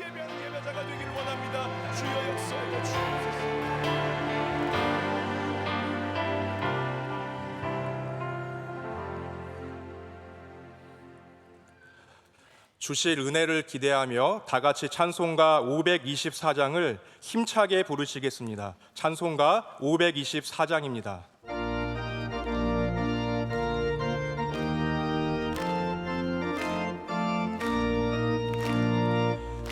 예배하는 예배자가 되기를 원합니다. 주여 역사하여 주옵소서. 주실 은혜를 기대하며 다 같이 찬송가 524장을 힘차게 부르시겠습니다. 찬송가 524장입니다.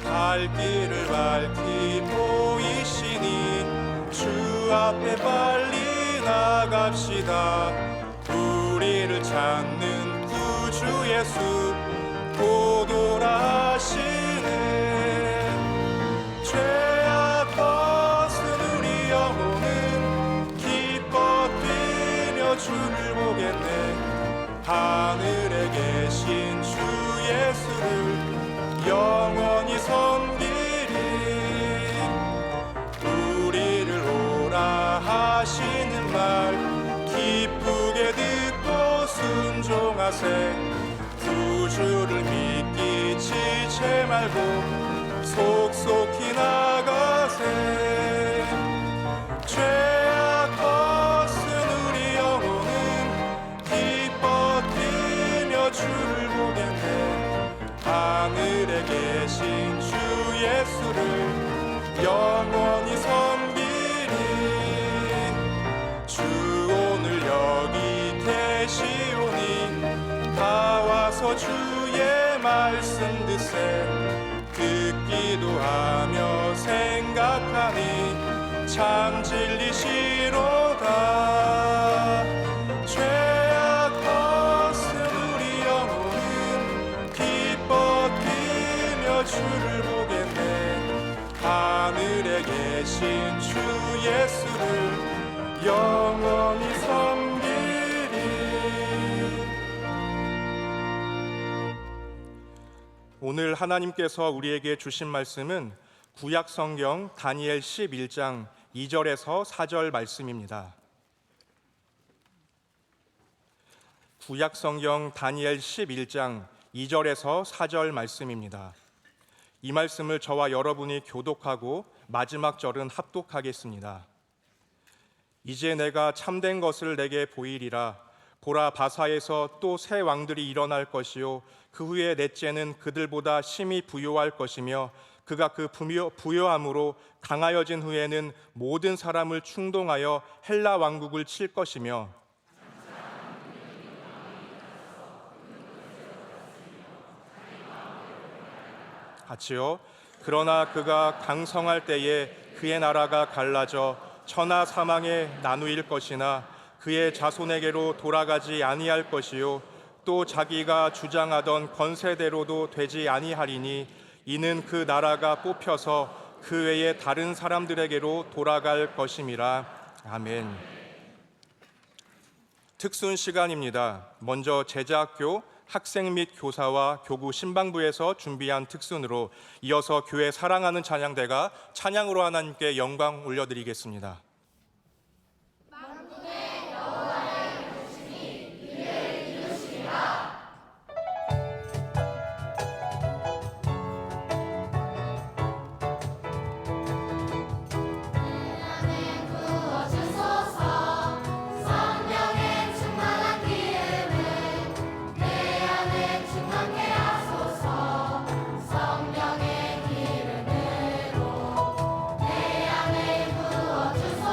갈 길을 밝히 보이시니 주 앞에 빨리 나갑시다. 우리를 찾는 구주 예수 곧 오라시네. 죄악 벗은 우리 영혼은 기뻐 뛰며 주를 보겠네. 하늘에 계신 주 예수를 영원히 섬기리. 우리를 오라 하시는 말 기쁘게 듣고 순종하세. 구주를 믿기 지체 말고 속속히 나가세. 죄악 벗은 우리 영혼은 기뻐 뛰며 주를 보겠네. 하늘에 계신 주 예수를 영원히 섬기리. 주 오늘 여기 계시오니 다 와서 주의 말씀 듣세. 듣기도 하며 생각하니 참 진리시로다. 죄악 벗은 우리 영혼은 기뻐 뛰며 주를 보겠네. 하늘에 계신 주 예수를 영원히 섬기리. 오늘 하나님께서 우리에게 주신 말씀은 구약성경 다니엘 11장 2절에서 4절 말씀입니다. 구약성경 다니엘 11장 2절에서 4절 말씀입니다. 이 말씀을 저와 여러분이 교독하고 마지막 절은 합독하겠습니다. 이제 내가 참된 것을 내게 보이리라. 보라, 바사에서 또 새 왕들이 일어날 것이요 그 후에 넷째는 그들보다 심히 부요할 것이며 그가 그 부요함으로 강하여진 후에는 모든 사람을 충동하여 헬라 왕국을 칠 것이며 같이요. 그러나 그가 강성할 때에 그의 나라가 갈라져 천하 사망에 나누일 것이나 그의 자손에게로 돌아가지 아니할 것이요 또 자기가 주장하던 권세대로도 되지 아니하리니 이는 그 나라가 뽑혀서 그 외에 다른 사람들에게로 돌아갈 것임이라. 아멘. 특순 시간입니다. 먼저 제자학교 학생 및 교사와 교구 신방부에서 준비한 특순으로 이어서 교회 사랑하는 찬양대가 찬양으로 하나님께 영광 올려드리겠습니다. 성령의 기름으로 내 안에 부어주소서.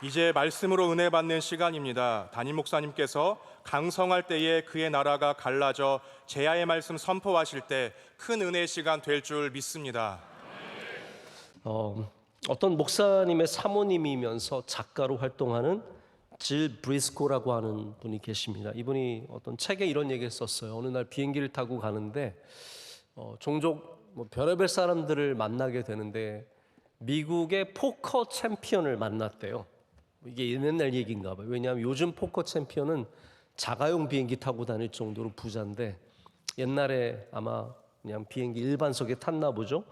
이제 말씀으로 은혜 받는 시간입니다. 담임 목사님께서 강성할 때에 그의 나라가 갈라져 제야의 말씀 선포하실 때 큰 은혜의 시간 될 줄 믿습니다. 어떤 목사님의 사모님이면서 작가로 활동하는 질 브리스코라고 하는 분이 계십니다. 이분이 어떤 책에 이런 얘기를 썼어요. 어느 날 비행기를 타고 가는데 종종 별의별 사람들을 만나게 되는데 미국의 포커 챔피언을 만났대요. 이게 옛날 얘기인가 봐요. 왜냐하면 요즘 포커 챔피언은 자가용 비행기 타고 다닐 정도로 부자인데 옛날에 아마 그냥 비행기 일반석에 탔나 보죠.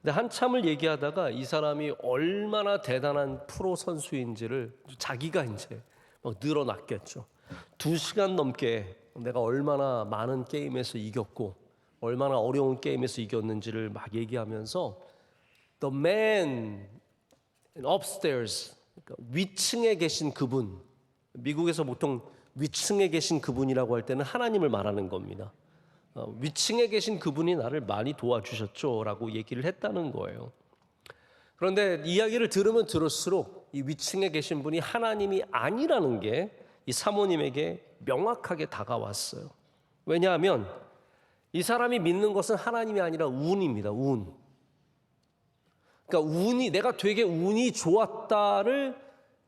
근데 한참을 얘기하다가 이 사람이 얼마나 대단한 프로 선수인지를 자기가 이제 막 늘어났겠죠. 2시간 넘게 내가 얼마나 많은 게임에서 이겼고 얼마나 어려운 게임에서 이겼는지를 막 얘기하면서 The man upstairs, 그러니까 위층에 계신 그분, 미국에서 보통 위층에 계신 그분이라고 할 때는 하나님을 말하는 겁니다. 위층에 계신 그분이 나를 많이 도와주셨죠 라고 얘기를 했다는 거예요. 그런데 이야기를 들으면 들을수록 이 위층에 계신 분이 하나님이 아니라는 게 이 사모님에게 명확하게 다가왔어요. 왜냐하면 이 사람이 믿는 것은 하나님이 아니라 운입니다. 운. 그러니까 내가 되게 운이 좋았다를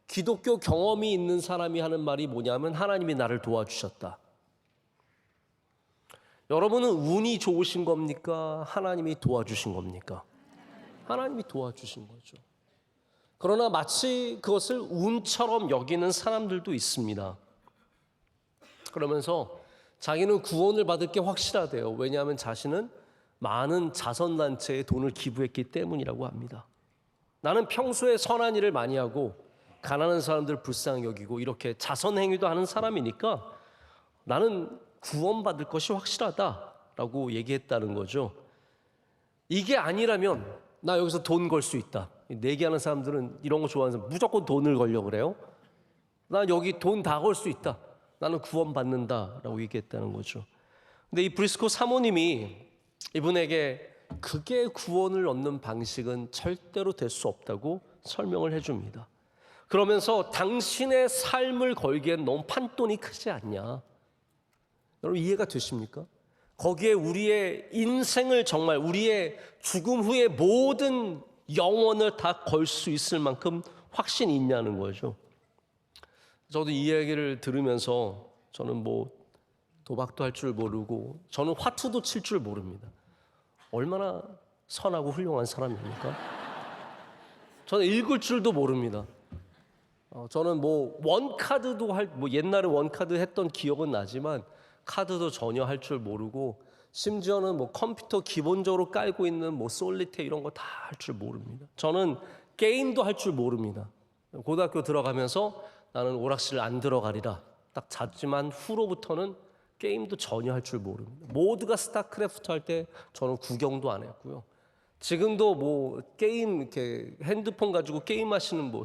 기독교 경험이 있는 사람이 하는 말이 뭐냐면 하나님이 나를 도와주셨다. 여러분은 운이 좋으신 겁니까? 하나님이 도와주신 겁니까? 하나님이 도와주신 거죠. 그러나 마치 그것을 운처럼 여기는 사람들도 있습니다. 그러면서 자기는 구원을 받을 게 확실하대요. 왜냐하면 자신은 많은 자선단체에 돈을 기부했기 때문이라고 합니다. 나는 평소에 선한 일을 많이 하고 가난한 사람들 불쌍히 여기고 이렇게 자선행위도 하는 사람이니까 나는 구원받을 것이 확실하다라고 얘기했다는 거죠. 이게 아니라면 나 여기서 돈 걸 수 있다. 내기하는 사람들은 이런 거 좋아하는 사람 무조건 돈을 걸려고 그래요. 나 여기 돈 다 걸 수 있다. 나는 구원받는다라고 얘기했다는 거죠. 근데 이 브리스코 사모님이 이분에게 그게 구원을 얻는 방식은 절대로 될 수 없다고 설명을 해줍니다. 그러면서 당신의 삶을 걸기엔 너무 판돈이 크지 않냐. 여러분 이해가 되십니까? 거기에 우리의 인생을 정말 우리의 죽음 후의 모든 영혼을 다 걸 수 있을 만큼 확신이 있냐는 거죠. 저도 이 이야기를 들으면서 저는 뭐 도박도 할 줄 모르고 저는 화투도 칠 줄 모릅니다. 얼마나 선하고 훌륭한 사람입니까? 저는 읽을 줄도 모릅니다. 저는 뭐 원카드도 옛날에 원카드 했던 기억은 나지만 카드도 전혀 할 줄 모르고 심지어는 뭐 컴퓨터 기본적으로 깔고 있는 뭐 솔리테 이런 거 다 할 줄 모릅니다. 저는 게임도 할 줄 모릅니다. 고등학교 들어가면서 나는 오락실 안 들어가리라 딱 잤지만 후로부터는 게임도 전혀 할 줄 모릅니다. 모두가 스타크래프트 할 때 저는 구경도 안 했고요. 지금도 뭐 게임 이렇게 핸드폰 가지고 게임 하시는 뭐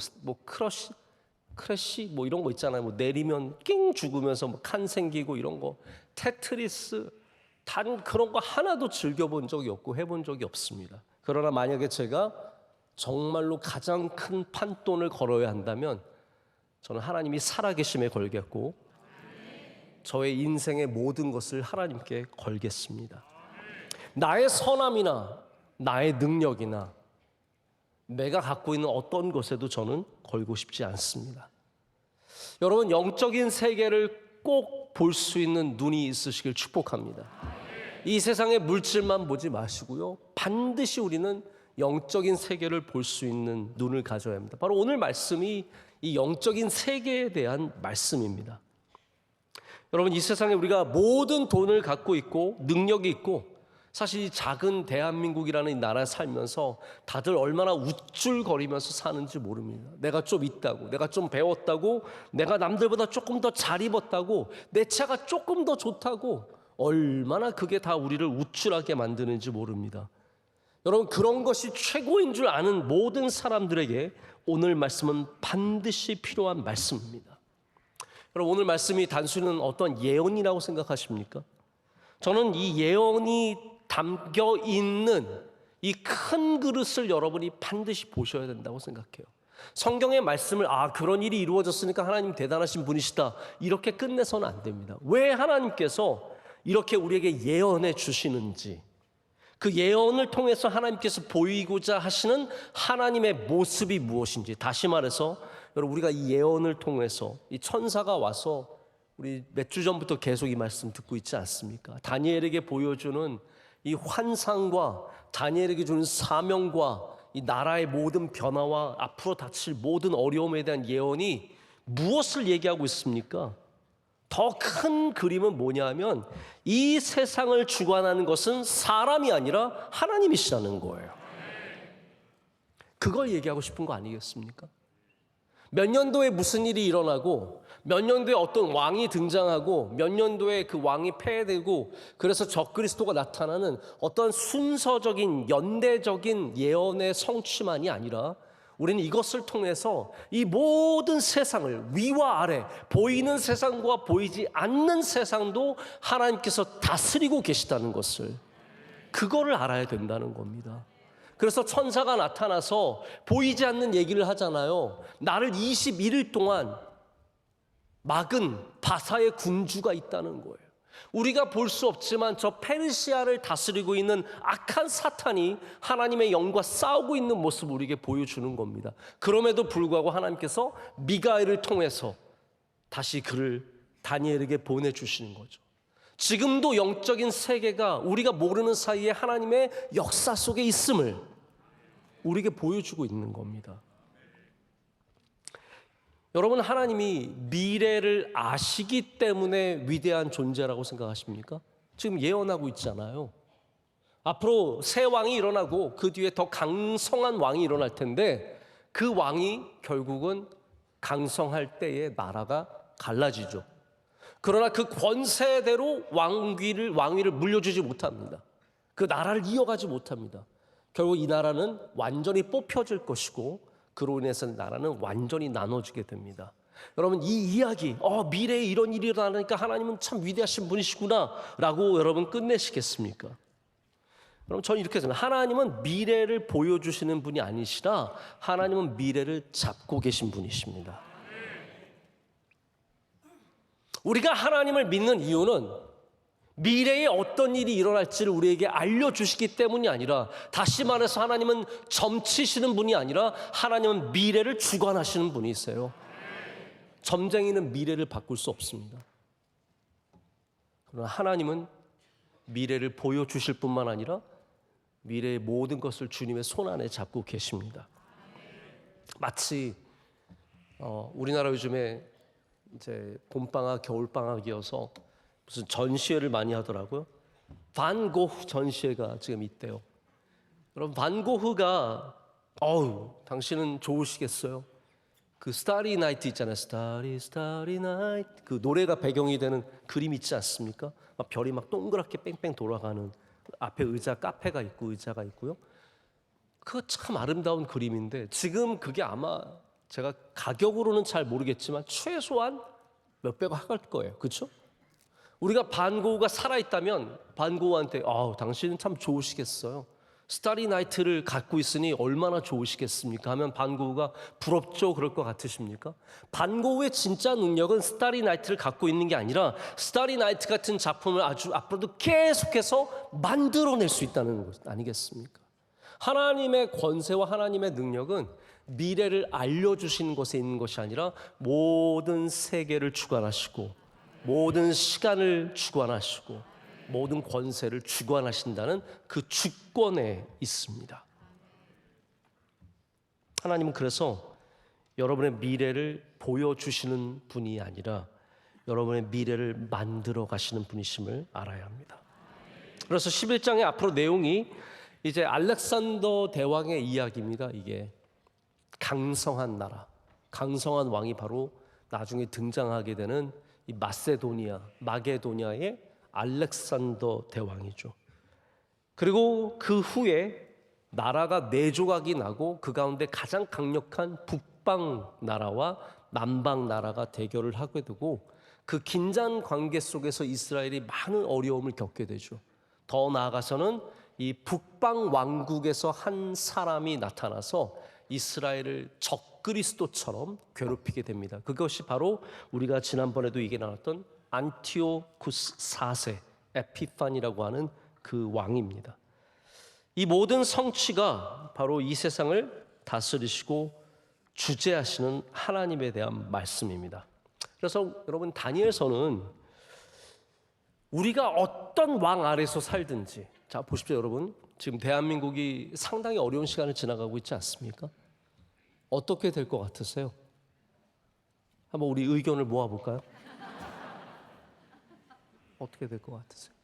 크래시 뭐 이런 거 있잖아요. 뭐 내리면 낑 죽으면서 뭐 칸 생기고 이런 거 테트리스 단 그런 거 하나도 즐겨본 적이 없고 해본 적이 없습니다. 그러나 만약에 제가 정말로 가장 큰 판돈을 걸어야 한다면 저는 하나님이 살아계심에 걸겠고 저의 인생의 모든 것을 하나님께 걸겠습니다. 나의 선함이나 나의 능력이나 내가 갖고 있는 어떤 것에도 저는 걸고 싶지 않습니다. 여러분 영적인 세계를 꼭 볼 수 있는 눈이 있으시길 축복합니다. 이 세상의 물질만 보지 마시고요. 반드시 우리는 영적인 세계를 볼 수 있는 눈을 가져야 합니다. 바로 오늘 말씀이 이 영적인 세계에 대한 말씀입니다. 여러분 이 세상에 우리가 모든 돈을 갖고 있고 능력이 있고 사실 이 작은 대한민국이라는 이 나라에 살면서 다들 얼마나 우쭐거리면서 사는지 모릅니다. 내가 좀 있다고, 내가 좀 배웠다고, 내가 남들보다 조금 더 잘 입었다고, 내 차가 조금 더 좋다고 얼마나 그게 다 우리를 우쭐하게 만드는지 모릅니다. 여러분 그런 것이 최고인 줄 아는 모든 사람들에게 오늘 말씀은 반드시 필요한 말씀입니다. 여러분 오늘 말씀이 단순한 어떤 예언이라고 생각하십니까? 저는 이 예언이 담겨 있는 이 큰 그릇을 여러분이 반드시 보셔야 된다고 생각해요. 성경의 말씀을 그런 일이 이루어졌으니까 하나님 대단하신 분이시다 이렇게 끝내서는 안 됩니다. 왜 하나님께서 이렇게 우리에게 예언해 주시는지, 그 예언을 통해서 하나님께서 보이고자 하시는 하나님의 모습이 무엇인지, 다시 말해서 여러분, 우리가 이 예언을 통해서 이 천사가 와서 우리 몇 주 전부터 계속 이 말씀 듣고 있지 않습니까? 다니엘에게 보여주는 이 환상과 다니엘에게 주는 사명과 이 나라의 모든 변화와 앞으로 닥칠 모든 어려움에 대한 예언이 무엇을 얘기하고 있습니까? 더 큰 그림은 뭐냐면 이 세상을 주관하는 것은 사람이 아니라 하나님이시라는 거예요. 그걸 얘기하고 싶은 거 아니겠습니까? 몇 년도에 무슨 일이 일어나고 몇 년도에 어떤 왕이 등장하고 몇 년도에 그 왕이 폐해되고 그래서 적그리스도가 나타나는 어떤 순서적인 연대적인 예언의 성취만이 아니라 우리는 이것을 통해서 이 모든 세상을 위와 아래, 보이는 세상과 보이지 않는 세상도 하나님께서 다스리고 계시다는 것을, 그거를 알아야 된다는 겁니다. 그래서 천사가 나타나서 보이지 않는 얘기를 하잖아요. 나를 21일 동안 막은 바사의 군주가 있다는 거예요. 우리가 볼 수 없지만 저 페르시아를 다스리고 있는 악한 사탄이 하나님의 영과 싸우고 있는 모습을 우리에게 보여주는 겁니다. 그럼에도 불구하고 하나님께서 미가엘을 통해서 다시 그를 다니엘에게 보내주시는 거죠. 지금도 영적인 세계가 우리가 모르는 사이에 하나님의 역사 속에 있음을 우리에게 보여주고 있는 겁니다. 여러분, 하나님이 미래를 아시기 때문에 위대한 존재라고 생각하십니까? 지금 예언하고 있잖아요. 앞으로 새 왕이 일어나고 그 뒤에 더 강성한 왕이 일어날 텐데 그 왕이 결국은 강성할 때에 나라가 갈라지죠. 그러나 그 권세대로 왕위를 물려주지 못합니다. 그 나라를 이어가지 못합니다. 결국 이 나라는 완전히 뽑혀질 것이고 그로 인해서 나라는 완전히 나눠지게 됩니다. 여러분, 이 이야기, 미래에 이런 일이 일어나니까 하나님은 참 위대하신 분이시구나 라고 여러분 끝내시겠습니까? 여러분, 저는 이렇게 생각합니다. 하나님은 미래를 보여주시는 분이 아니시라 하나님은 미래를 잡고 계신 분이십니다. 우리가 하나님을 믿는 이유는 미래에 어떤 일이 일어날지를 우리에게 알려주시기 때문이 아니라, 다시 말해서 하나님은 점치시는 분이 아니라 하나님은 미래를 주관하시는 분이세요. 점쟁이는 미래를 바꿀 수 없습니다. 그러나 하나님은 미래를 보여주실 뿐만 아니라 미래의 모든 것을 주님의 손안에 잡고 계십니다. 마치 우리나라 요즘에 이제 봄방학, 겨울방학이어서 무슨 전시회를 많이 하더라고요. 반 고흐 전시회가 지금 있대요. 여러분, 반 고흐가 당신은 좋으시겠어요? 그 스타리 나이트 있잖아요. 스타리 나이트, 그 노래가 배경이 되는 그림 있지 않습니까? 막 별이 막 동그랗게 뺑뺑 돌아가는, 앞에 카페가 있고 의자가 있고요. 그거 참 아름다운 그림인데 지금 그게 아마 제가 가격으로는 잘 모르겠지만 최소한 몇백억 할 거예요. 그렇죠? 우리가 반 고흐가 살아있다면 반 고흐한테 당신은 참 좋으시겠어요. 스타리 나이트를 갖고 있으니 얼마나 좋으시겠습니까? 하면 반 고흐가 부럽죠? 그럴 것 같으십니까? 반 고흐의 진짜 능력은 스타리 나이트를 갖고 있는 게 아니라 스타리 나이트 같은 작품을 아주 앞으로도 계속해서 만들어낼 수 있다는 것 아니겠습니까? 하나님의 권세와 하나님의 능력은 미래를 알려주시는 것에 있는 것이 아니라 모든 세계를 주관하시고 모든 시간을 주관하시고 모든 권세를 주관하신다는 그 주권에 있습니다. 하나님은 그래서 여러분의 미래를 보여주시는 분이 아니라 여러분의 미래를 만들어 가시는 분이심을 알아야 합니다. 그래서 11장의 앞으로 내용이 이제 알렉산더 대왕의 이야기입니다. 이게 강성한 나라, 강성한 왕이 바로 나중에 등장하게 되는 이 마게도니아의 알렉산더 대왕이죠. 그리고 그 후에 나라가 네 조각이 나고 그 가운데 가장 강력한 북방 나라와 남방 나라가 대결을 하게 되고 그 긴장 관계 속에서 이스라엘이 많은 어려움을 겪게 되죠. 더 나아가서는 이 북방 왕국에서 한 사람이 나타나서 이스라엘을 적그리스도처럼 괴롭히게 됩니다. 그것이 바로 우리가 지난번에도 얘기 나눴던 안티오쿠스 4세 에피판이라고 하는 그 왕입니다. 이 모든 성취가 바로 이 세상을 다스리시고 주재하시는 하나님에 대한 말씀입니다. 그래서 여러분, 다니엘서는 우리가 어떤 왕 아래서 살든지, 자 보십시오 여러분, 지금 대한민국이 상당히 어려운 시간을 지나가고 있지 않습니까? 어떻게 될 것 같으세요? 한번 우리 의견을 모아볼까요? 어떻게 될 것 같으세요?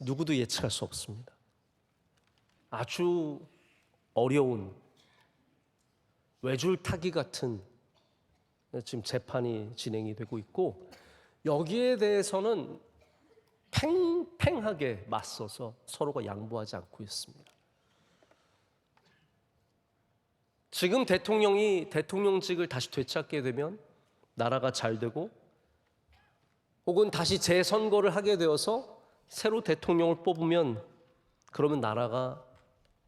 누구도 예측할 수 없습니다. 아주 어려운 외줄타기 같은 지금 재판이 진행이 되고 있고, 여기에 대해서는 팽팽하게 맞서서 서로가 양보하지 않고 있습니다. 지금 대통령이 대통령직을 다시 되찾게 되면 나라가 잘 되고, 혹은 다시 재선거를 하게 되어서 새로 대통령을 뽑으면 그러면 나라가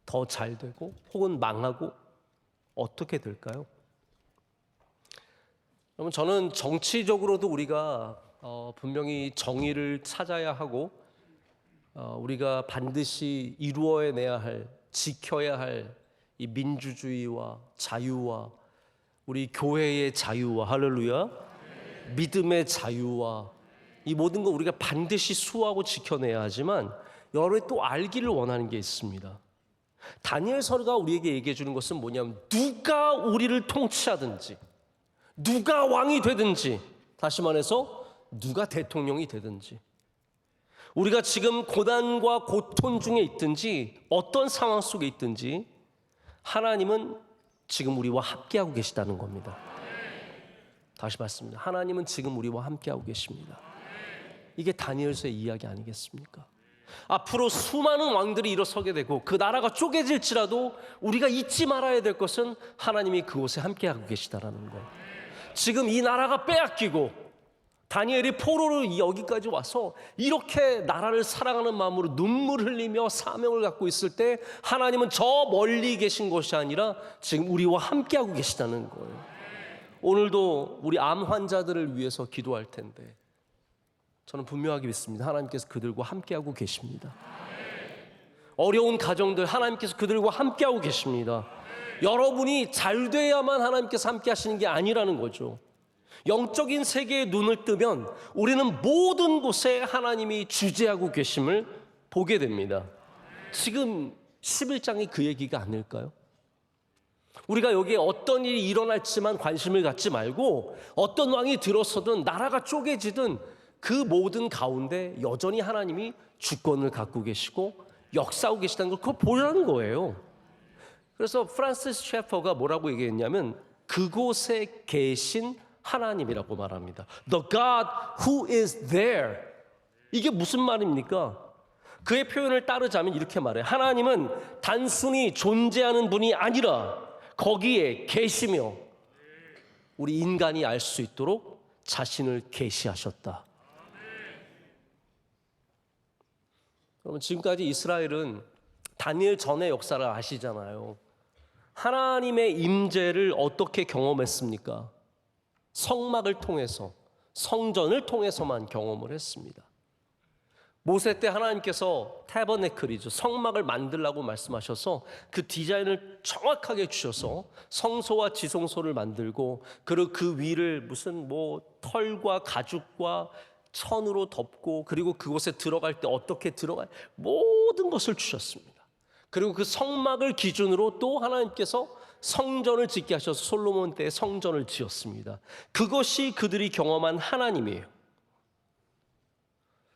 더 잘 되고 혹은 망하고 어떻게 될까요? 여러분, 저는 정치적으로도 우리가 분명히 정의를 찾아야 하고 우리가 반드시 이루어내야 할, 지켜야 할 이 민주주의와 자유와 우리 교회의 자유와, 할렐루야, 믿음의 자유와 이 모든 거 우리가 반드시 수호하고 지켜내야 하지만, 여러분이 또 알기를 원하는 게 있습니다. 다니엘서가 우리에게 얘기해 주는 것은 뭐냐면, 누가 우리를 통치하든지, 누가 왕이 되든지, 다시 말해서 누가 대통령이 되든지, 우리가 지금 고난과 고통 중에 있든지 어떤 상황 속에 있든지 하나님은 지금 우리와 함께하고 계시다는 겁니다. 다시 말씀드립니다. 하나님은 지금 우리와 함께하고 계십니다. 이게 다니엘서의 이야기 아니겠습니까? 앞으로 수많은 왕들이 일어서게 되고 그 나라가 쪼개질지라도 우리가 잊지 말아야 될 것은 하나님이 그곳에 함께하고 계시다라는 거예요. 지금 이 나라가 빼앗기고 다니엘이 포로로 여기까지 와서 이렇게 나라를 사랑하는 마음으로 눈물 흘리며 사명을 갖고 있을 때, 하나님은 저 멀리 계신 것이 아니라 지금 우리와 함께하고 계시다는 거예요. 오늘도 우리 암 환자들을 위해서 기도할 텐데 저는 분명하게 믿습니다. 하나님께서 그들과 함께하고 계십니다. 어려운 가정들, 하나님께서 그들과 함께하고 계십니다. 여러분이 잘 돼야만 하나님께서 함께 하시는 게 아니라는 거죠. 영적인 세계에 눈을 뜨면 우리는 모든 곳에 하나님이 주재하고 계심을 보게 됩니다. 지금 11장이 그 얘기가 아닐까요? 우리가 여기에 어떤 일이 일어날지만 관심을 갖지 말고, 어떤 왕이 들어서든 나라가 쪼개지든 그 모든 가운데 여전히 하나님이 주권을 갖고 계시고 역사하고 계시다는 걸 그걸 보라는 거예요. 그래서 프란시스 셰퍼가 뭐라고 얘기했냐면, 그곳에 계신 하나님이라고 말합니다. The God who is there. 이게 무슨 말입니까? 그의 표현을 따르자면 이렇게 말해요. 하나님은 단순히 존재하는 분이 아니라 거기에 계시며 우리 인간이 알 수 있도록 자신을 계시하셨다. 여러분, 지금까지 이스라엘은 다니엘 전의 역사를 아시잖아요. 하나님의 임재를 어떻게 경험했습니까? 성막을 통해서, 성전을 통해서만 경험을 했습니다. 모세 때 하나님께서 태버네클이죠, 성막을 만들라고 말씀하셔서 그 디자인을 정확하게 주셔서 성소와 지성소를 만들고, 그리고 그 위를 무슨 털과 가죽과 천으로 덮고, 그리고 그곳에 들어갈 때 어떻게 들어갈, 모든 것을 주셨습니다. 그리고 그 성막을 기준으로 또 하나님께서 성전을 짓게 하셔서 솔로몬 때에 성전을 지었습니다. 그것이 그들이 경험한 하나님이에요.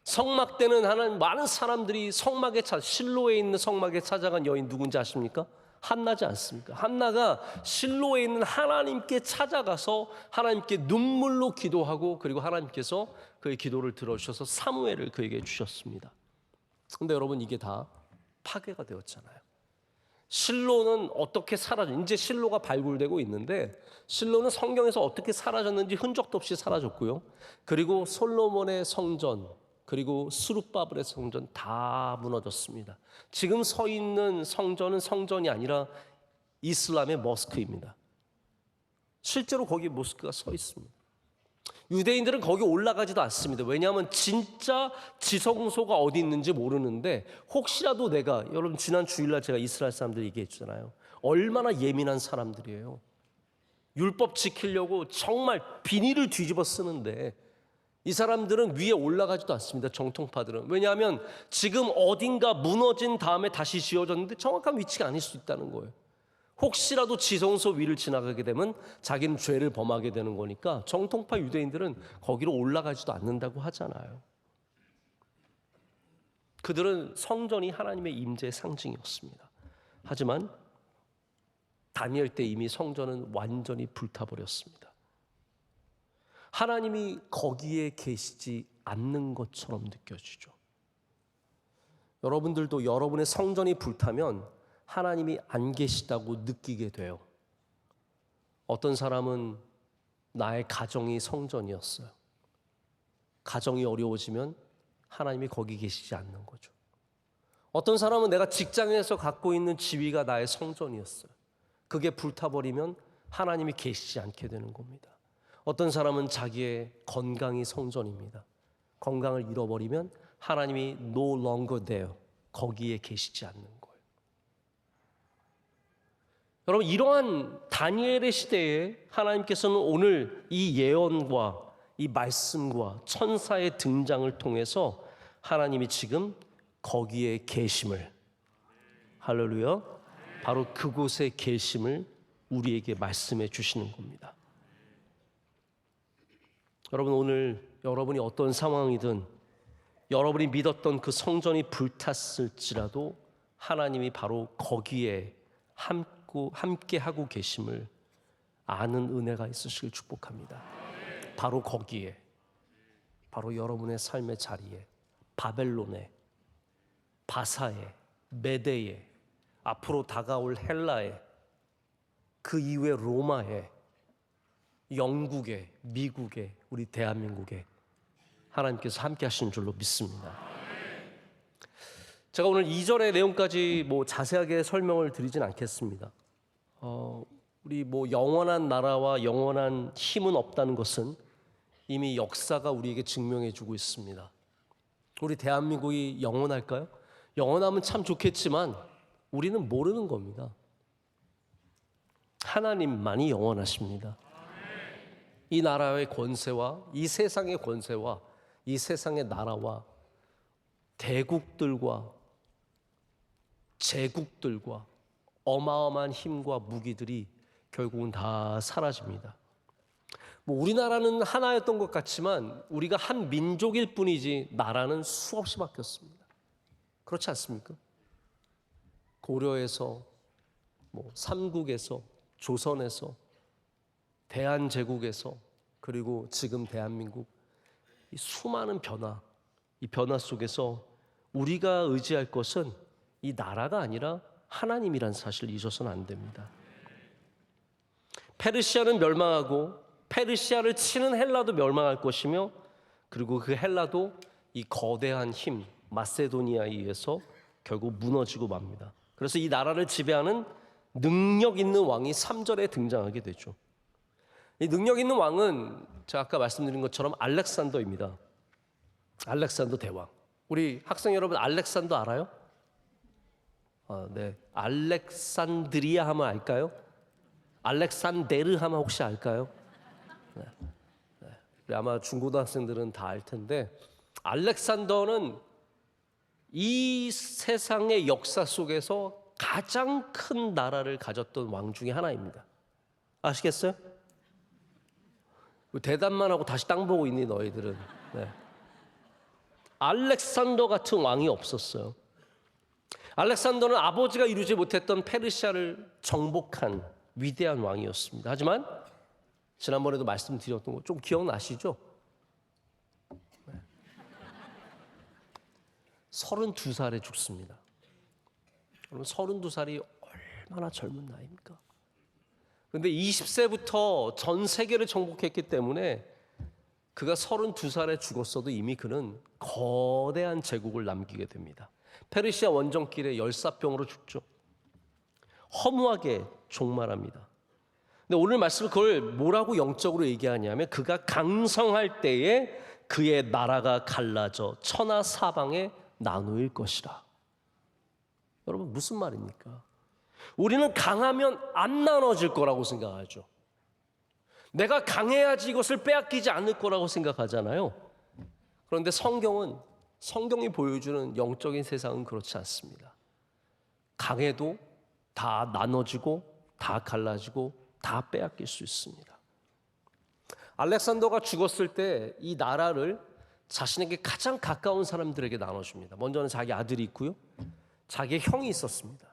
성막 때는 하나님, 많은 사람들이 성막에 실로에 있는 성막에 찾아간 여인 누군지 아십니까? 한나지 않습니까? 한나가 실로에 있는 하나님께 찾아가서 하나님께 눈물로 기도하고, 그리고 하나님께서 그의 기도를 들어주셔서 사무엘을 그에게 주셨습니다. 근데 여러분, 이게 다 파괴가 되었잖아요. 실로는 어떻게 사라져? 이제 실로가 발굴되고 있는데, 실로는 성경에서 어떻게 사라졌는지 흔적도 없이 사라졌고요. 그리고 솔로몬의 성전, 그리고 스룹바벨의 성전 다 무너졌습니다. 지금 서 있는 성전은 성전이 아니라 이슬람의 머스크입니다. 실제로 거기 모스크가 서 있습니다. 유대인들은 거기 올라가지도 않습니다. 왜냐하면 진짜 지성소가 어디 있는지 모르는데 혹시라도 여러분 지난 주일날 제가 이스라엘 사람들 얘기해 주잖아요. 얼마나 예민한 사람들이에요. 율법 지키려고 정말 비닐을 뒤집어 쓰는데 이 사람들은 위에 올라가지도 않습니다. 정통파들은. 왜냐하면 지금 어딘가 무너진 다음에 다시 지어졌는데 정확한 위치가 아닐 수 있다는 거예요. 혹시라도 지성소 위를 지나가게 되면 자기는 죄를 범하게 되는 거니까 정통파 유대인들은 거기로 올라가지도 않는다고 하잖아요. 그들은 성전이 하나님의 임재의 상징이었습니다. 하지만 다니엘 때 이미 성전은 완전히 불타버렸습니다. 하나님이 거기에 계시지 않는 것처럼 느껴지죠. 여러분들도 여러분의 성전이 불타면 하나님이 안 계시다고 느끼게 돼요. 어떤 사람은 나의 가정이 성전이었어요. 가정이 어려워지면 하나님이 거기 계시지 않는 거죠. 어떤 사람은 내가 직장에서 갖고 있는 지위가 나의 성전이었어요. 그게 불타버리면 하나님이 계시지 않게 되는 겁니다. 어떤 사람은 자기의 건강이 성전입니다. 건강을 잃어버리면 하나님이 no longer there, 거기에 계시지 않는 거예요. 여러분, 이러한 다니엘의 시대에 하나님께서는 오늘 이 예언과 이 말씀과 천사의 등장을 통해서 하나님이 지금 거기에 계심을, 할렐루야, 바로 그곳에 계심을 우리에게 말씀해 주시는 겁니다. 여러분, 오늘 여러분이 어떤 상황이든 여러분이 믿었던 그 성전이 불탔을지라도 하나님이 바로 거기에 함께 하고 계심을 아는 은혜가 있으시길 축복합니다. 바로 거기에, 바로 여러분의 삶의 자리에, 바벨론에, 바사에, 메대에, 앞으로 다가올 헬라에, 그 이후에 로마에, 영국에, 미국에, 우리 대한민국에 하나님께서 함께 하시는 줄로 믿습니다. 제가 오늘 2절의 내용까지 자세하게 설명을 드리진 않겠습니다. 우리 영원한 나라와 영원한 힘은 없다는 것은 이미 역사가 우리에게 증명해 주고 있습니다. 우리 대한민국이 영원할까요? 영원하면 참 좋겠지만 우리는 모르는 겁니다. 하나님만이 영원하십니다. 이 나라의 권세와 이 세상의 권세와 이 세상의 나라와 대국들과 제국들과 어마어마한 힘과 무기들이 결국은 다 사라집니다. 우리나라는 하나였던 것 같지만 우리가 한 민족일 뿐이지 나라는 수없이 바뀌었습니다. 그렇지 않습니까? 고려에서 삼국에서 조선에서 대한제국에서 그리고 지금 대한민국, 이 수많은 변화, 이 변화 속에서 우리가 의지할 것은 이 나라가 아니라 하나님이란 사실을 잊어서는 안 됩니다. 페르시아는 멸망하고 페르시아를 치는 헬라도 멸망할 것이며 그리고 그 헬라도 이 거대한 힘 마세도니아에 의해서 결국 무너지고 맙니다. 그래서 이 나라를 지배하는 능력 있는 왕이 3절에 등장하게 되죠. 이 능력 있는 왕은 제가 아까 말씀드린 것처럼 알렉산더입니다. 알렉산더 대왕. 우리 학생 여러분 알렉산더 알아요? 네. 알렉산드리아 하면 알까요? 알렉산데르 하면 혹시 알까요? 네. 네. 아마 중고등학생들은 다 알 텐데 알렉산더는 이 세상의 역사 속에서 가장 큰 나라를 가졌던 왕 중에 하나입니다. 아시겠어요? 대답만 하고 다시 땅 보고 있니 너희들은. 네. 알렉산더 같은 왕이 없었어요. 알렉산더는 아버지가 이루지 못했던 페르시아를 정복한 위대한 왕이었습니다. 하지만 지난번에도 말씀드렸던 거 좀 기억나시죠? 32살에 죽습니다. 여러분 32살이 얼마나 젊은 나이입니까? 그런데 20세부터 전 세계를 정복했기 때문에 그가 32살에 죽었어도 이미 그는 거대한 제국을 남기게 됩니다. 페르시아 원정길에 열사병으로 죽죠. 허무하게 종말합니다. 근데 오늘 말씀은 그걸 뭐라고 영적으로 얘기하냐면 그가 강성할 때에 그의 나라가 갈라져 천하 사방에 나누일 것이라. 여러분 무슨 말입니까? 우리는 강하면 안 나눠질 거라고 생각하죠. 내가 강해야지 이것을 빼앗기지 않을 거라고 생각하잖아요. 그런데 성경이 보여주는 영적인 세상은 그렇지 않습니다. 강해도 다 나눠지고 다 갈라지고 다 빼앗길 수 있습니다. 알렉산더가 죽었을 때 이 나라를 자신에게 가장 가까운 사람들에게 나눠줍니다. 먼저는 자기 아들이 있고요. 자기의 형이 있었습니다.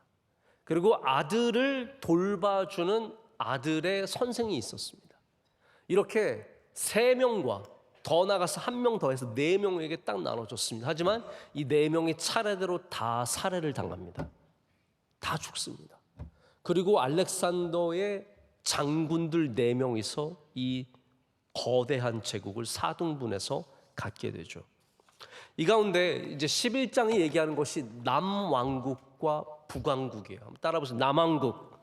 그리고 아들을 돌봐주는 아들의 선생이 있었습니다. 이렇게 3명과 더 나가서 1명 더해서 4명에게 딱 나눠줬습니다. 하지만 이 4명이 차례대로 다 살해를 당합니다. 다 죽습니다. 그리고 알렉산더의 장군들 4명이서 이 거대한 제국을 4등분해서 갖게 되죠. 이 가운데 이제 11장이 얘기하는 것이 남왕국과 북왕국이에요. 따라보세요. 남왕국,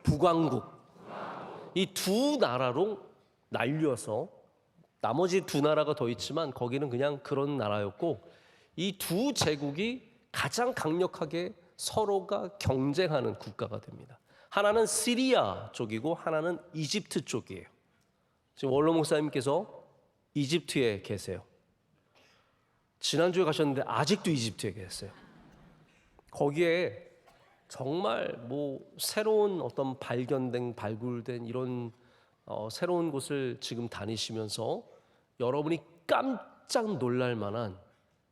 북왕국. 이 두 나라로 날려서 나머지 2 나라가 더 있지만 거기는 그냥 그런 나라였고 이 두 제국이 가장 강력하게 서로가 경쟁하는 국가가 됩니다. 하나는 시리아 쪽이고 하나는 이집트 쪽이에요. 지금 원로 목사님께서 이집트에 계세요. 지난주에 가셨는데 아직도 이집트에 계세요. 거기에 정말 새로운 어떤 발굴된 이런 새로운 곳을 지금 다니시면서 여러분이 깜짝 놀랄 만한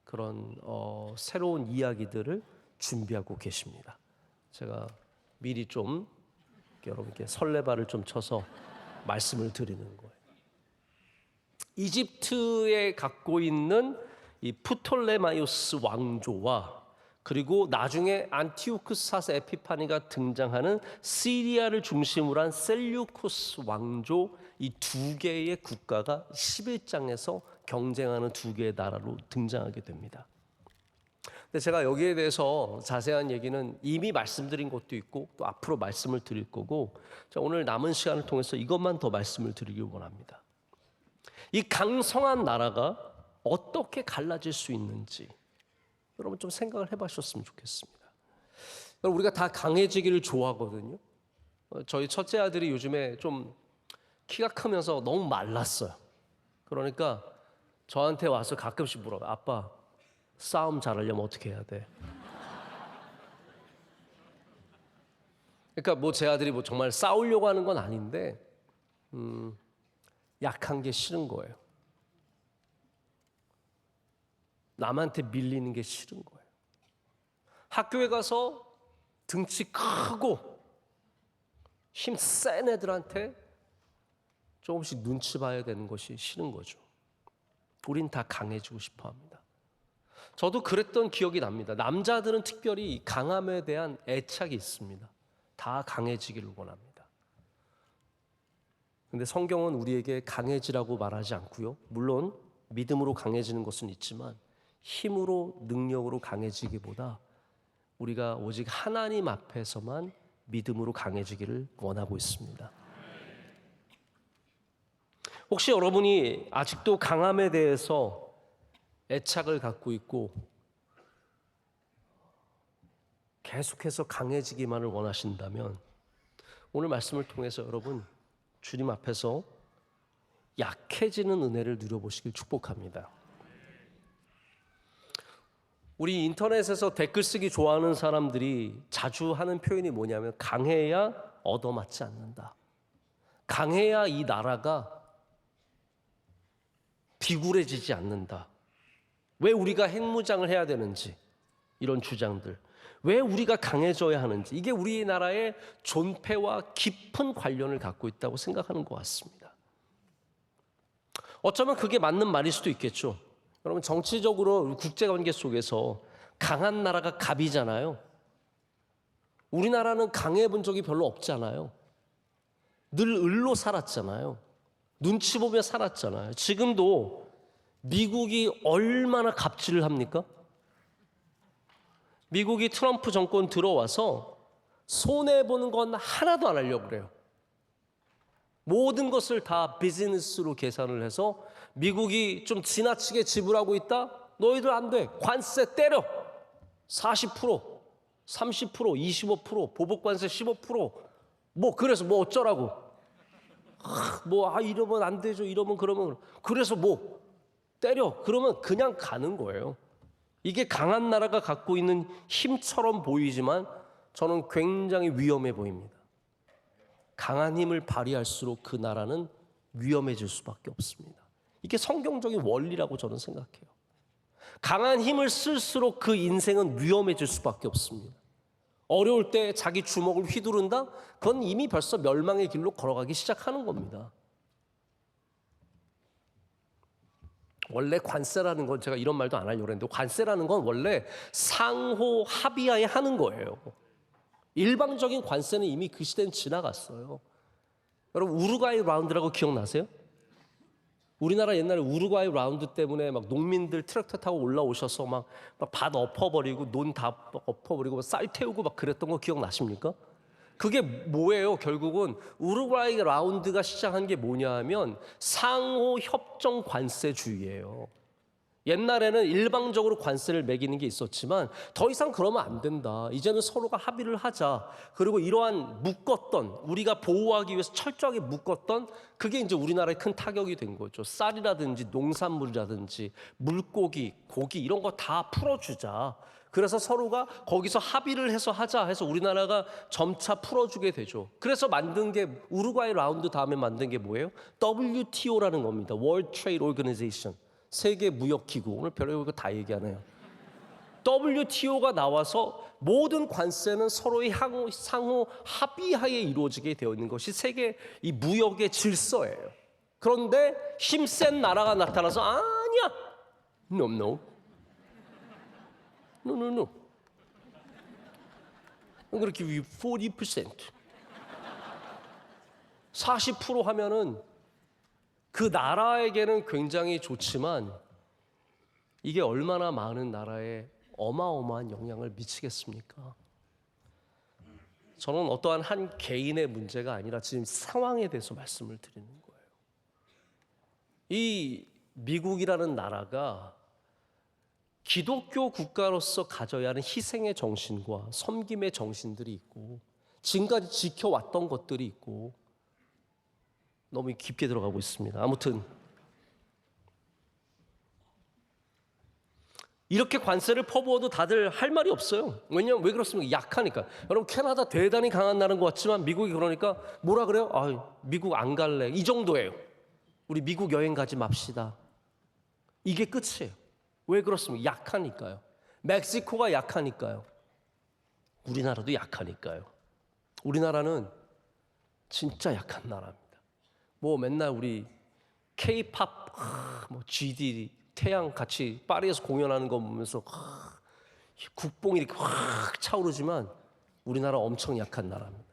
그런 새로운 이야기들을 준비하고 계십니다. 제가 미리 좀 여러분께 설레발을 좀 쳐서 말씀을 드리는 거예요. 이집트에 갖고 있는 이 프톨레마이오스 왕조와 그리고 나중에 안티오쿠스 4세 에피파니가 등장하는 시리아를 중심으로 한 셀류쿠스 왕조 이 2개의 국가가 11장에서 경쟁하는 2개의 나라로 등장하게 됩니다. 근데 제가 여기에 대해서 자세한 얘기는 이미 말씀드린 것도 있고 또 앞으로 말씀을 드릴 거고 오늘 남은 시간을 통해서 이것만 더 말씀을 드리길 원합니다. 이 강성한 나라가 어떻게 갈라질 수 있는지 여러분 좀 생각을 해보셨으면 좋겠습니다. 우리가 다 강해지기를 좋아하거든요. 저희 첫째 아들이 요즘에 좀 키가 크면서 너무 말랐어요. 그러니까 저한테 와서 가끔씩 물어봐요. 아빠, 싸움 잘하려면 어떻게 해야 돼? 그러니까 제 아들이 정말 싸우려고 하는 건 아닌데 약한 게 싫은 거예요. 남한테 밀리는 게 싫은 거예요. 학교에 가서 등치 크고 힘 센 애들한테 조금씩 눈치 봐야 되는 것이 싫은 거죠. 우린 다 강해지고 싶어 합니다. 저도 그랬던 기억이 납니다. 남자들은 특별히 강함에 대한 애착이 있습니다. 다 강해지기를 원합니다. 근데 성경은 우리에게 강해지라고 말하지 않고요. 물론 믿음으로 강해지는 것은 있지만 힘으로 능력으로 강해지기보다 우리가 오직 하나님 앞에서만 믿음으로 강해지기를 원하고 있습니다. 혹시 여러분이 아직도 강함에 대해서 애착을 갖고 있고 계속해서 강해지기만을 원하신다면 오늘 말씀을 통해서 여러분 주님 앞에서 약해지는 은혜를 누려보시길 축복합니다. 우리 인터넷에서 댓글 쓰기 좋아하는 사람들이 자주 하는 표현이 뭐냐면 강해야 얻어맞지 않는다. 강해야 이 나라가 비굴해지지 않는다. 왜 우리가 핵무장을 해야 되는지 이런 주장들. 왜 우리가 강해져야 하는지 이게 우리나라의 존폐와 깊은 관련을 갖고 있다고 생각하는 것 같습니다. 어쩌면 그게 맞는 말일 수도 있겠죠. 여러분 정치적으로 국제관계 속에서 강한 나라가 갑이잖아요. 우리나라는 강해 본 적이 별로 없잖아요. 늘 을로 살았잖아요. 눈치 보며 살았잖아요. 지금도 미국이 얼마나 갑질을 합니까? 미국이 트럼프 정권 들어와서 손해보는 건 하나도 안 하려고 그래요. 모든 것을 다 비즈니스로 계산을 해서 미국이 좀 지나치게 지불하고 있다? 너희들 안 돼. 관세 때려. 40%, 30%, 25%, 보복관세 15%. 뭐 그래서 뭐 어쩌라고. 이러면 안 되죠. 이러면 그러면. 그래서 뭐 때려. 그러면 그냥 가는 거예요. 이게 강한 나라가 갖고 있는 힘처럼 보이지만 저는 굉장히 위험해 보입니다. 강한 힘을 발휘할수록 그 나라는 위험해질 수밖에 없습니다. 이게 성경적인 원리라고 저는 생각해요. 강한 힘을 쓸수록 그 인생은 위험해질 수밖에 없습니다. 어려울 때 자기 주먹을 휘두른다? 그건 이미 벌써 멸망의 길로 걸어가기 시작하는 겁니다. 원래 관세라는 건 제가 이런 말도 안 하려고 했는데 관세라는 건 원래 상호 합의하에 하는 거예요. 일방적인 관세는 이미 그 시대는 지나갔어요. 여러분 우루과이 라운드라고 기억나세요? 우리나라 옛날에 우루과이 라운드 때문에 막 농민들 트랙터 타고 올라오셔서 막 밭 엎어버리고 논 다 엎어버리고 쌀 태우고 막 그랬던 거 기억나십니까? 그게 뭐예요? 결국은 우루과이 라운드가 시작한 게 뭐냐 하면 상호 협정 관세주의예요. 옛날에는 일방적으로 관세를 매기는 게 있었지만 더 이상 그러면 안 된다. 이제는 서로가 합의를 하자. 그리고 이러한 묶었던 우리가 보호하기 위해서 철저하게 묶었던 그게 이제 우리나라의 큰 타격이 된 거죠. 쌀이라든지 농산물이라든지 물고기, 고기 이런 거 다 풀어주자. 그래서 서로가 거기서 합의를 해서 하자 해서 우리나라가 점차 풀어주게 되죠. 그래서 만든 게 우루과이 라운드 다음에 만든 게 뭐예요? WTO라는 겁니다. World Trade Organization. 세계 무역 기구. 오늘 별의별 다 얘기하네요. WTO가 나와서 모든 관세는 서로의 상호 합의하에 이루어지게 되어 있는 것이 세계 이 무역의 질서예요. 그런데 힘센 나라가 나타나서 아니야. No. 그렇게 40%, 40% 하면은 그 나라에게는 굉장히 좋지만 이게 얼마나 많은 나라에 어마어마한 영향을 미치겠습니까? 저는 어떠한 한 개인의 문제가 아니라 지금 상황에 대해서 말씀을 드리는 거예요. 이 미국이라는 나라가 기독교 국가로서 가져야 하는 희생의 정신과 섬김의 정신들이 있고 지금까지 지켜왔던 것들이 있고 너무 깊게 들어가고 있습니다. 아무튼 이렇게 관세를 퍼부어도 다들 할 말이 없어요. 왜냐하면 왜 그렇습니까? 약하니까. 여러분 캐나다 대단히 강한 나라인 것 같지만 미국이 그러니까 뭐라 그래요? 미국 안 갈래. 이 정도예요. 우리 미국 여행 가지 맙시다. 이게 끝이에요. 왜 그렇습니까? 약하니까요. 멕시코가 약하니까요. 우리나라도 약하니까요. 우리나라는 진짜 약한 나라입니다. 뭐 맨날 우리 K-팝, GD, 태양 같이 파리에서 공연하는 거 보면서 국뽕이 이렇게 확 차오르지만 우리나라 엄청 약한 나라입니다.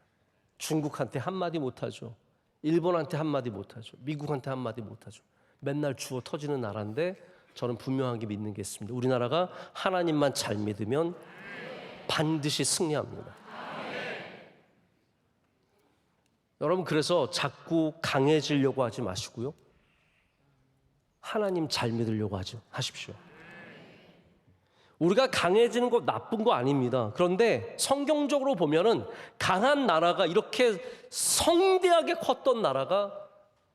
중국한테 한마디 못하죠. 일본한테 한마디 못하죠. 미국한테 한마디 못하죠. 맨날 주워 터지는 나라인데 저는 분명하게 믿는 게 있습니다. 우리나라가 하나님만 잘 믿으면 반드시 승리합니다. 여러분 그래서 자꾸 강해지려고 하지 마시고요. 하나님 잘 믿으려고 하십시오. 우리가 강해지는 거 나쁜 거 아닙니다. 그런데 성경적으로 보면은 강한 나라가 이렇게 성대하게 컸던 나라가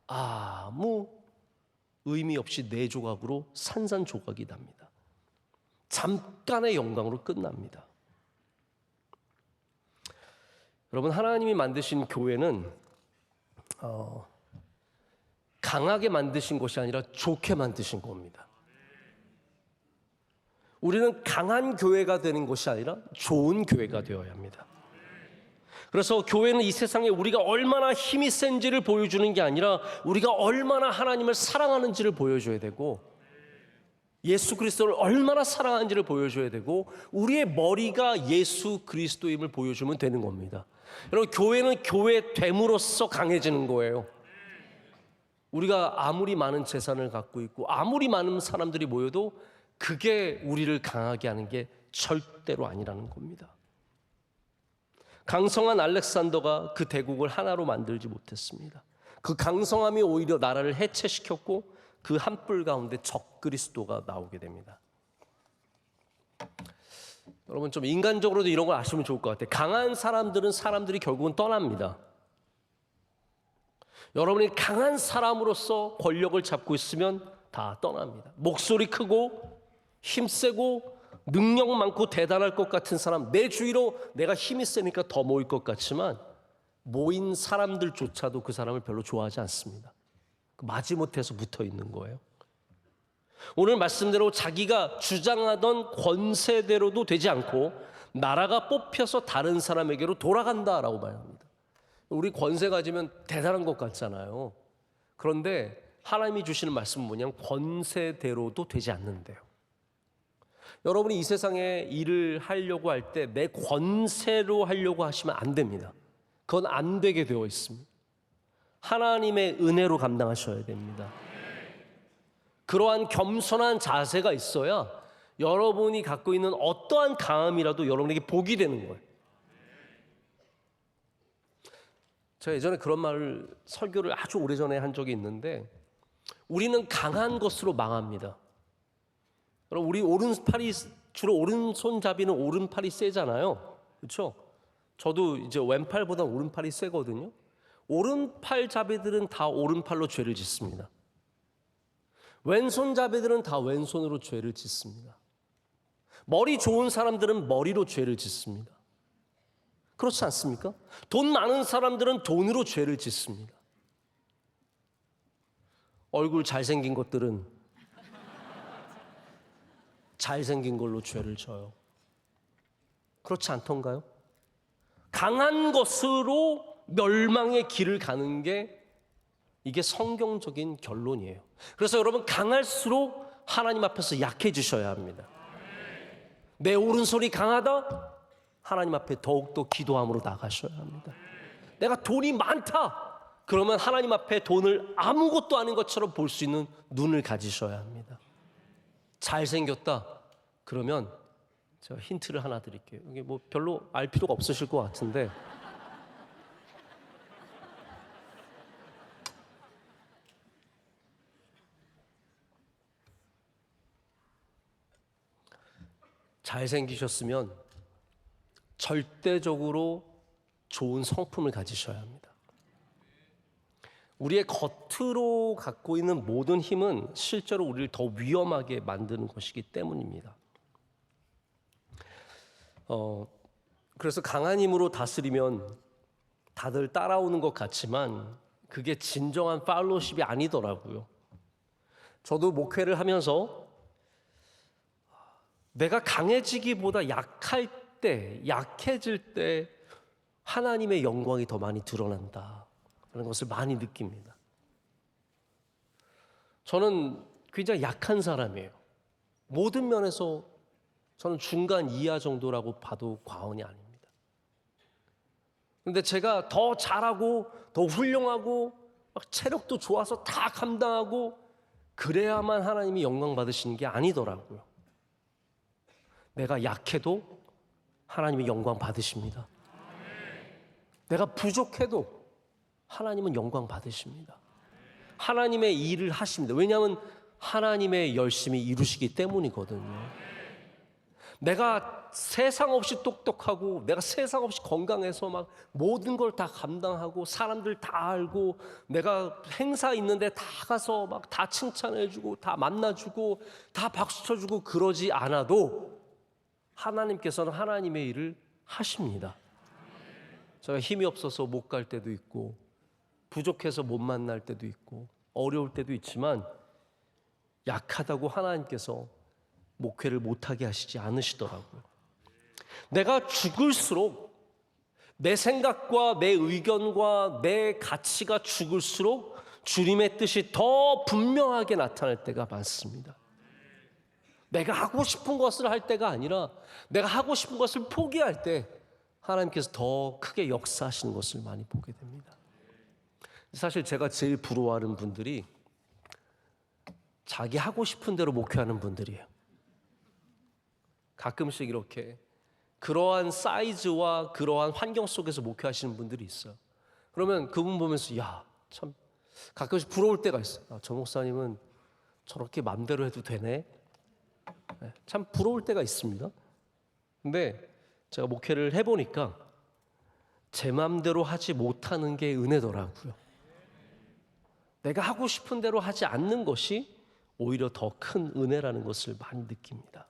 아무 의미 없이 네 조각으로 산산조각이 납니다. 잠깐의 영광으로 끝납니다. 여러분 하나님이 만드신 교회는 강하게 만드신 것이 아니라 좋게 만드신 겁니다. 우리는 강한 교회가 되는 것이 아니라 좋은 교회가 되어야 합니다. 그래서 교회는 이 세상에 우리가 얼마나 힘이 센지를 보여주는 게 아니라 우리가 얼마나 하나님을 사랑하는지를 보여줘야 되고 예수 그리스도를 얼마나 사랑하는지를 보여줘야 되고 우리의 머리가 예수 그리스도임을 보여주면 되는 겁니다. 여러분 교회는 교회 됨으로써 강해지는 거예요. 우리가 아무리 많은 재산을 갖고 있고 아무리 많은 사람들이 모여도 그게 우리를 강하게 하는 게 절대로 아니라는 겁니다. 강성한 알렉산더가 그 대국을 하나로 만들지 못했습니다. 그 강성함이 오히려 나라를 해체시켰고 그 한뿔 가운데 적그리스도가 나오게 됩니다. 여러분 좀 인간적으로도 이런 걸 아시면 좋을 것 같아요. 강한 사람들은 사람들이 결국은 떠납니다. 여러분이 강한 사람으로서 권력을 잡고 있으면 다 떠납니다. 목소리 크고 힘세고 능력 많고 대단할 것 같은 사람, 내 주위로 내가 힘이 세니까 더 모일 것 같지만 모인 사람들조차도 그 사람을 별로 좋아하지 않습니다. 마지못해서 붙어 있는 거예요. 오늘 말씀대로 자기가 주장하던 권세대로도 되지 않고 나라가 뽑혀서 다른 사람에게로 돌아간다라고 말합니다. 우리 권세 가지면 대단한 것 같잖아요. 그런데 하나님이 주시는 말씀은 뭐냐면 권세대로도 되지 않는데요. 여러분이 이 세상에 일을 하려고 할 때 내 권세로 하려고 하시면 안 됩니다. 그건 안 되게 되어 있습니다. 하나님의 은혜로 감당하셔야 됩니다. 그러한 겸손한 자세가 있어야 여러분이 갖고 있는 어떠한 강함이라도 여러분에게 복이 되는 거예요. 제가 예전에 그런 말을 설교를 아주 오래전에 한 적이 있는데 우리는 강한 것으로 망합니다. 여러분 우리 오른팔이 주로 오른손잡이는 오른팔이 세잖아요. 그렇죠? 저도 이제 왼팔보다 오른팔이 세거든요. 오른팔잡이들은 다 오른팔로 죄를 짓습니다. 왼손잡이들은 다 왼손으로 죄를 짓습니다. 머리 좋은 사람들은 머리로 죄를 짓습니다. 그렇지 않습니까? 돈 많은 사람들은 돈으로 죄를 짓습니다. 얼굴 잘생긴 것들은 잘생긴 걸로 죄를 져요. 그렇지 않던가요? 강한 것으로 멸망의 길을 가는 게 이게 성경적인 결론이에요. 그래서 여러분 강할수록 하나님 앞에서 약해지셔야 합니다. 내 오른손이 강하다? 하나님 앞에 더욱더 기도함으로 나가셔야 합니다. 내가 돈이 많다? 그러면 하나님 앞에 돈을 아무것도 아닌 것처럼 볼 수 있는 눈을 가지셔야 합니다. 잘생겼다? 그러면 제가 힌트를 하나 드릴게요. 이게 뭐 별로 알 필요가 없으실 것 같은데 잘생기셨으면 절대적으로 좋은 성품을 가지셔야 합니다. 우리의 겉으로 갖고 있는 모든 힘은 실제로 우리를 더 위험하게 만드는 것이기 때문입니다. 그래서 강한 힘으로 다스리면 다들 따라오는 것 같지만 그게 진정한 팔로우십이 아니더라고요. 저도 목회를 하면서 내가 강해지기보다 약할 때, 약해질 때 하나님의 영광이 더 많이 드러난다는 것을 많이 느낍니다. 저는 굉장히 약한 사람이에요. 모든 면에서 저는 중간 이하 정도라고 봐도 과언이 아닙니다. 그런데 제가 더 잘하고 더 훌륭하고 막 체력도 좋아서 다 감당하고 그래야만 하나님이 영광 받으시는 게 아니더라고요. 내가 약해도 하나님이 영광 받으십니다. 내가 부족해도 하나님은 영광 받으십니다. 하나님의 일을 하십니다. 왜냐하면 하나님의 열심히 이루시기 때문이거든요. 내가 세상 없이 똑똑하고 내가 세상 없이 건강해서 막 모든 걸 다 감당하고 사람들 다 알고 내가 행사 있는데 다 가서 막 다 칭찬해주고 다 만나주고 다 박수 쳐주고 그러지 않아도 하나님께서는 하나님의 일을 하십니다. 제가 힘이 없어서 못 갈 때도 있고 부족해서 못 만날 때도 있고 어려울 때도 있지만 약하다고 하나님께서 목회를 못하게 하시지 않으시더라고요. 내가 죽을수록 내 생각과 내 의견과 내 가치가 죽을수록 주님의 뜻이 더 분명하게 나타날 때가 많습니다. 내가 하고 싶은 것을 할 때가 아니라 내가 하고 싶은 것을 포기할 때 하나님께서 더 크게 역사하시는 것을 많이 보게 됩니다. 사실 제가 제일 부러워하는 분들이 자기 하고 싶은 대로 목회하는 분들이에요. 가끔씩 이렇게 그러한 사이즈와 그러한 환경 속에서 목회하시는 분들이 있어요. 그러면 그분 보면서 야, 참 가끔씩 부러울 때가 있어요. 아, 저 목사님은 저렇게 맘대로 해도 되네. 참 부러울 때가 있습니다. 근데 제가 목회를 해보니까 제 맘대로 하지 못하는 게 은혜더라고요. 내가 하고 싶은 대로 하지 않는 것이 오히려 더 큰 은혜라는 것을 많이 느낍니다.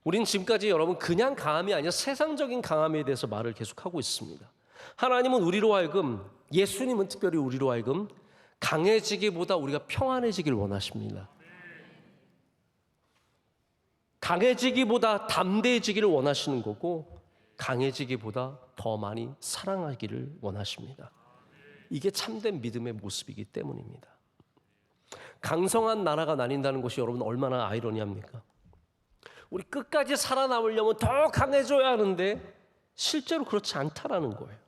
우린 지금까지 여러분 그냥 강함이 아니라 세상적인 강함에 대해서 말을 계속하고 있습니다. 하나님은 우리로 하여금, 예수님은 특별히 우리로 하여금 강해지기보다 우리가 평안해지길 원하십니다. 강해지기보다 담대해지기를 원하시는 거고, 강해지기보다 더 많이 사랑하기를 원하십니다. 이게 참된 믿음의 모습이기 때문입니다. 강성한 나라가 나뉜다는 것이 여러분 얼마나 아이러니합니까? 우리 끝까지 살아남으려면 더 강해져야 하는데 실제로 그렇지 않다라는 거예요.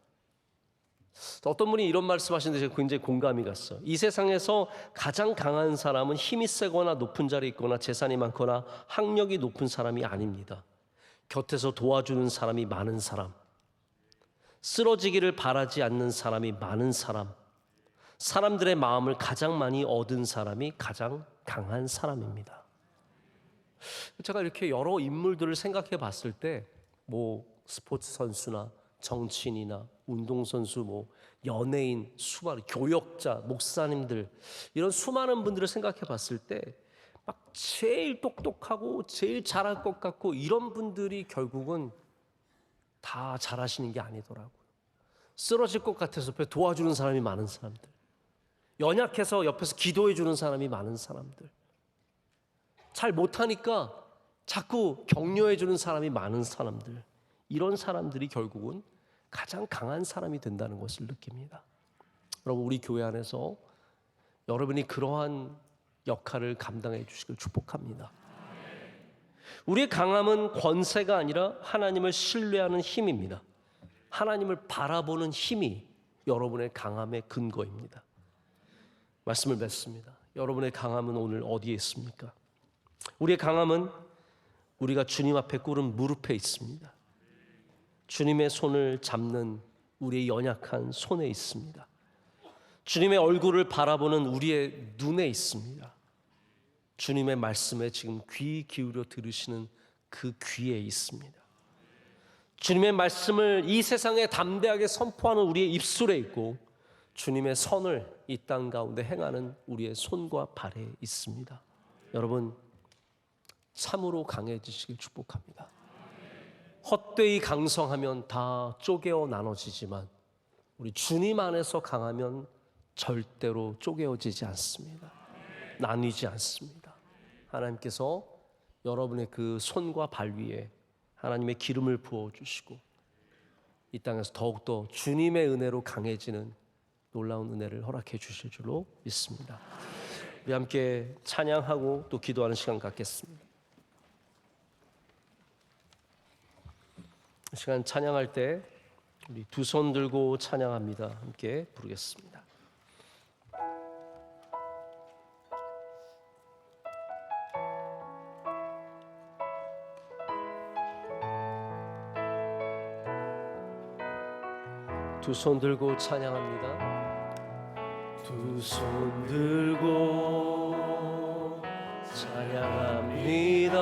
어떤 분이 이런 말씀하시는데 제가 굉장히 공감이 갔어요. 이 세상에서 가장 강한 사람은 힘이 세거나 높은 자리에 있거나 재산이 많거나 학력이 높은 사람이 아닙니다. 곁에서 도와주는 사람이 많은 사람, 쓰러지기를 바라지 않는 사람이 많은 사람, 사람들의 마음을 가장 많이 얻은 사람이 가장 강한 사람입니다. 제가 이렇게 여러 인물들을 생각해 봤을 때 뭐 스포츠 선수나 정치인이나 운동선수, 연예인, 수많은 교역자, 목사님들, 이런 수많은 분들을 생각해 봤을 때 막 제일 똑똑하고 제일 잘할 것 같고 이런 분들이 결국은 다 잘하시는 게 아니더라고요. 쓰러질 것 같아서 옆에 도와주는 사람이 많은 사람들, 연약해서 옆에서 기도해 주는 사람이 많은 사람들, 잘 못하니까 자꾸 격려해 주는 사람이 많은 사람들, 이런 사람들이 결국은 가장 강한 사람이 된다는 것을 느낍니다. 여러분, 우리 교회 안에서 여러분이 그러한 역할을 감당해 주시길 축복합니다. 우리의 강함은 권세가 아니라 하나님을 신뢰하는 힘입니다. 하나님을 바라보는 힘이 여러분의 강함의 근거입니다. 말씀을 맺습니다. 여러분의 강함은 오늘 어디에 있습니까? 우리의 강함은 우리가 주님 앞에 꿇은 무릎에 있습니다. 주님의 손을 잡는 우리의 연약한 손에 있습니다. 주님의 얼굴을 바라보는 우리의 눈에 있습니다. 주님의 말씀에 지금 귀 기울여 들으시는 그 귀에 있습니다. 주님의 말씀을 이 세상에 담대하게 선포하는 우리의 입술에 있고, 주님의 선을 이 땅 가운데 행하는 우리의 손과 발에 있습니다. 여러분, 참으로 강해지시길 축복합니다. 헛되이 강성하면 다 쪼개어 나눠지지만 우리 주님 안에서 강하면 절대로 쪼개어지지 않습니다. 나뉘지 않습니다. 하나님께서 여러분의 그 손과 발 위에 하나님의 기름을 부어주시고 이 땅에서 더욱더 주님의 은혜로 강해지는 놀라운 은혜를 허락해 주실 줄로 믿습니다. 우리 함께 찬양하고 또 기도하는 시간 갖겠습니다. 이 시간 찬양할 때 우리 두 손 들고 찬양합니다. 함께 부르겠습니다. 두 손 들고 찬양합니다. 두 손 들고 찬양합니다.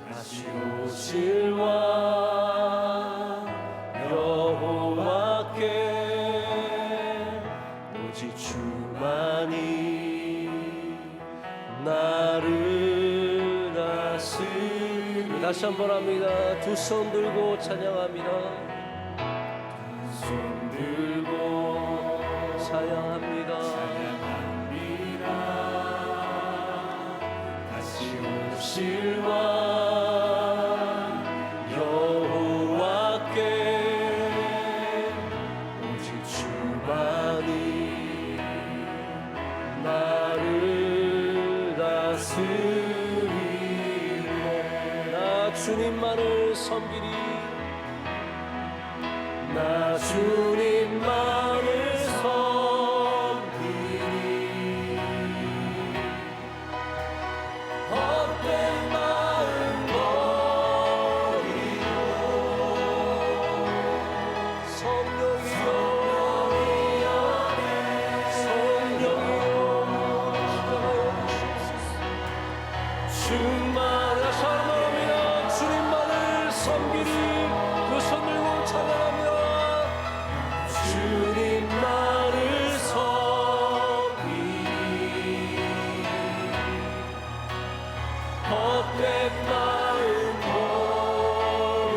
다시 오실 왕 여호와께 오직 주만이 나를 다스리. 다시 한번 합니다. 두 손 들고 찬양합니다. 손 들고 찬양합니다. 다시 오실 왕 여호와께 오직 주만이 나를 다스리고 나 주님만을 섬기리. 나 주님만을 섬기리. 헛된 마음 주만을 사랑하며 주님만을 섬기리. 그 손 들고 찬양하며 주님만을 섬기리. 헛된 마음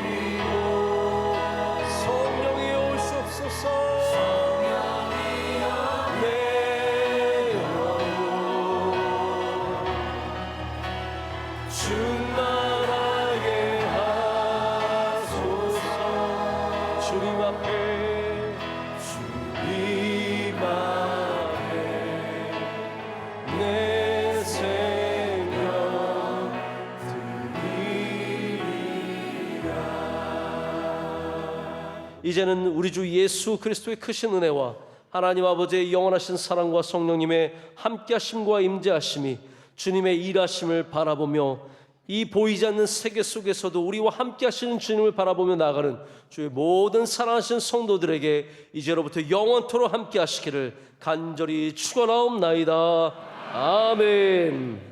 버리고 성령이 오시옵소서. 충만하게 하소서. 주님 앞에 내 생명 드리리라. 이제는 우리 주 예수 그리스도의 크신 은혜와 하나님 아버지의 영원하신 사랑과 성령님의 함께하심과 임재하심이 주님의 일하심을 바라보며 이 보이지 않는 세계 속에서도 우리와 함께 하시는 주님을 바라보며 나아가는 주의 모든 사랑하신 성도들에게 이제로부터 영원토록 함께 하시기를 간절히 축원하옵나이다. 아멘.